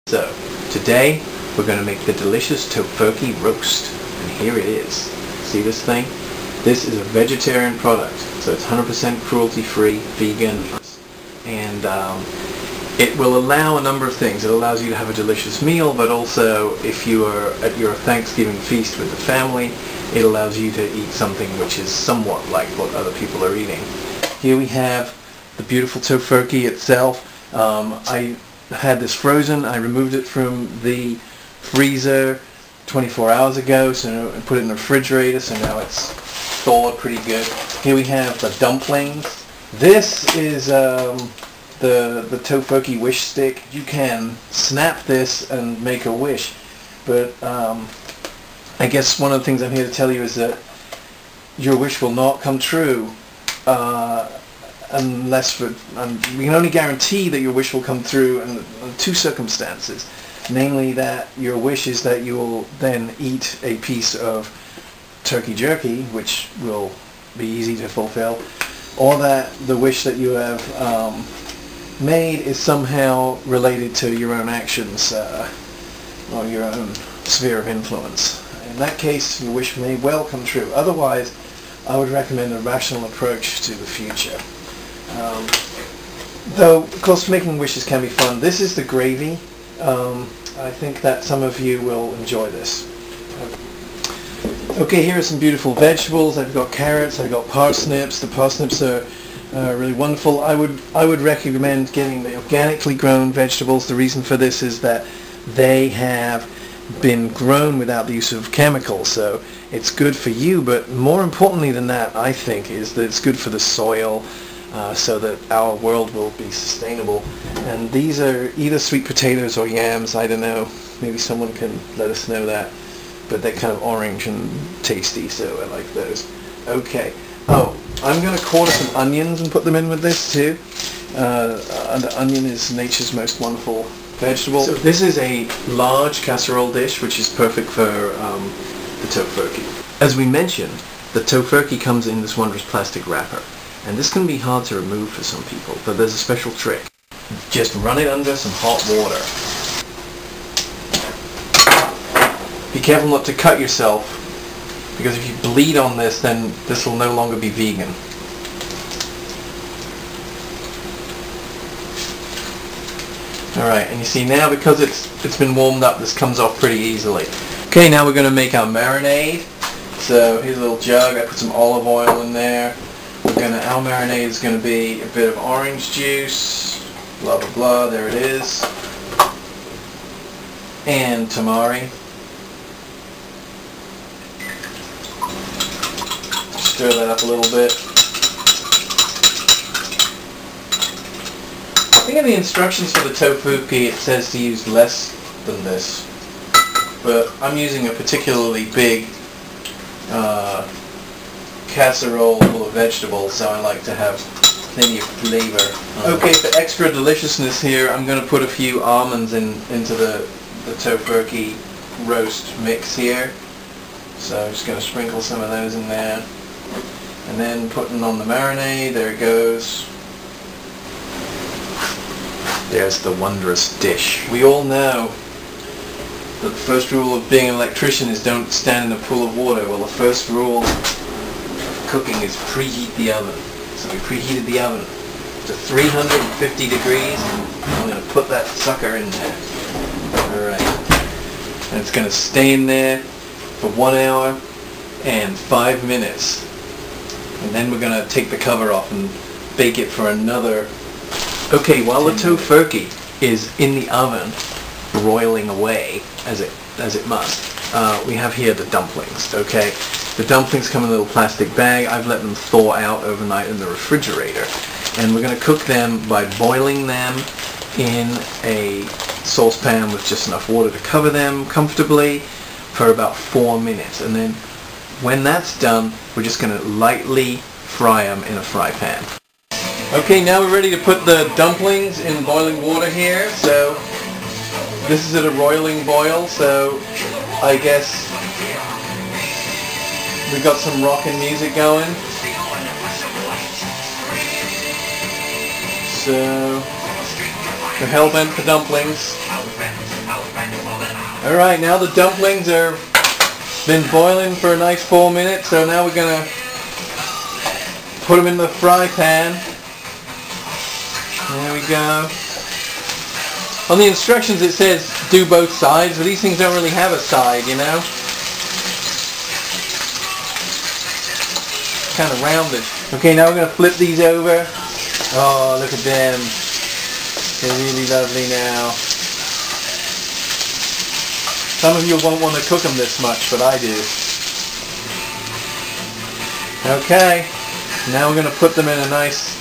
So, today we're going to make the delicious Tofurky roast, and here it is. See this thing? This is a vegetarian product, so it's 100% cruelty-free, vegan, and it will allow a number of things. It allows you to have a delicious meal, but also if you are at your Thanksgiving feast with the family, it allows you to eat something which is somewhat like what other people are eating. Here we have the beautiful Tofurky itself. I had this frozen. I removed it from the freezer 24 hours ago, so I put it in the refrigerator, so now it's thawed pretty good. Here we have the dumplings. This is the Tofurky wish stick. You can snap this and make a wish, but I guess one of the things I'm here to tell you is that your wish will not come true unless we can only guarantee that your wish will come through in two circumstances. Namely, that your wish is that you will then eat a piece of turkey jerky, which will be easy to fulfill, or that the wish that you have made is somehow related to your own actions or your own sphere of influence. In that case, your wish may well come true. Otherwise, I would recommend a rational approach to the future. Though, of course, making wishes can be fun. This is the gravy. I think that some of you will enjoy this. Okay, here are some beautiful vegetables. I've got carrots, I've got parsnips. The parsnips are really wonderful. I would recommend getting the organically grown vegetables. The reason for this is that they have been grown without the use of chemicals, so it's good for you, but more importantly than that, I think, is that it's good for the soil, so that our world will be sustainable. And these are either sweet potatoes or yams. I don't know, maybe someone can let us know that, but they're kind of orange and tasty, so I like those. Okay, I'm going to quarter some onions and put them in with this too. The onion is nature's most wonderful vegetable. So this is a large casserole dish, which is perfect for the Tofurky. As we mentioned, the Tofurky comes in this wondrous plastic wrapper, and this can be hard to remove for some people, but there's a special trick. Just run it under some hot water. Be careful not to cut yourself, because if you bleed on this, then this will no longer be vegan. Alright, and you see now, because it's been warmed up, this comes off pretty easily. Okay, now we're going to make our marinade. So here's a little jug. I put some olive oil in there. Our marinade is going to be a bit of orange juice, blah blah blah, there it is, and tamari. Stir that up a little bit. I think in the instructions for the Tofurky it says to use less than this, but I'm using a particularly big casserole full of vegetables, so I like to have plenty of flavor. Okay, for extra deliciousness here, I'm going to put a few almonds into the Tofurky roast mix here. So I'm just going to sprinkle some of those in there. And then putting on the marinade, there it goes. There's the wondrous dish. We all know that the first rule of being an electrician is don't stand in a pool of water. Well, the first rule cooking is preheat the oven. So we preheated the oven to 350 degrees. I'm going to put that sucker in there. Alright. And it's going to stay in there for 1 hour and 5 minutes. And then we're going to take the cover off and bake it for another. Okay, while the Tofurky is in the oven broiling away as it must, we have here the dumplings. Okay, the dumplings come in a little plastic bag. I've let them thaw out overnight in the refrigerator, and we're going to cook them by boiling them in a saucepan with just enough water to cover them comfortably for about 4 minutes. And then when that's done, we're just going to lightly fry them in a fry pan. Okay, now we're ready to put the dumplings in boiling water here. So this is at a roiling boil, so I guess we've got some rockin' music going. So we're hell-bent for dumplings. Alright, now the dumplings are been boiling for a nice 4 minutes, so now we're going to put them in the fry pan. There we go. On the instructions it says do both sides, but these things don't really have a side, you know. Kind of rounded. Okay, now we're going to flip these over. Oh, look at them. They're really lovely now. Some of you won't want to cook them this much, but I do. Okay, now we're going to put them in a nice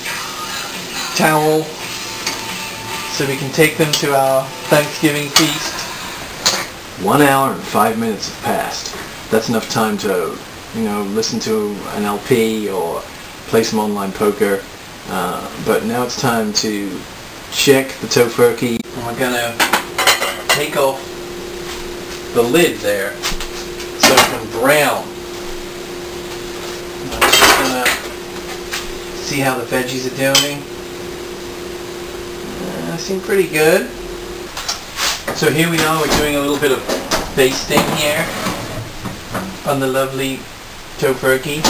towel so we can take them to our Thanksgiving feast. 1 hour and 5 minutes have passed. That's enough time to, you know, listen to an LP or play some online poker. But now it's time to check the Tofurky. And we're going to take off the lid there so it can brown. I'm just going to see how the veggies are doing. Seem pretty good. So here we are, we're doing a little bit of basting here on the lovely Tofurky.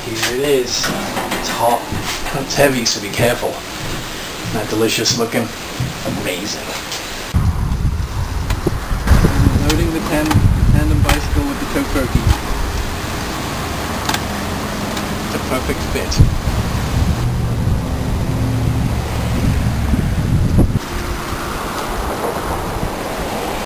Here it is. It's hot. It's heavy, so be careful. Isn't that delicious looking? Amazing. Loading the tandem bicycle with the Tofurky. It's a perfect fit.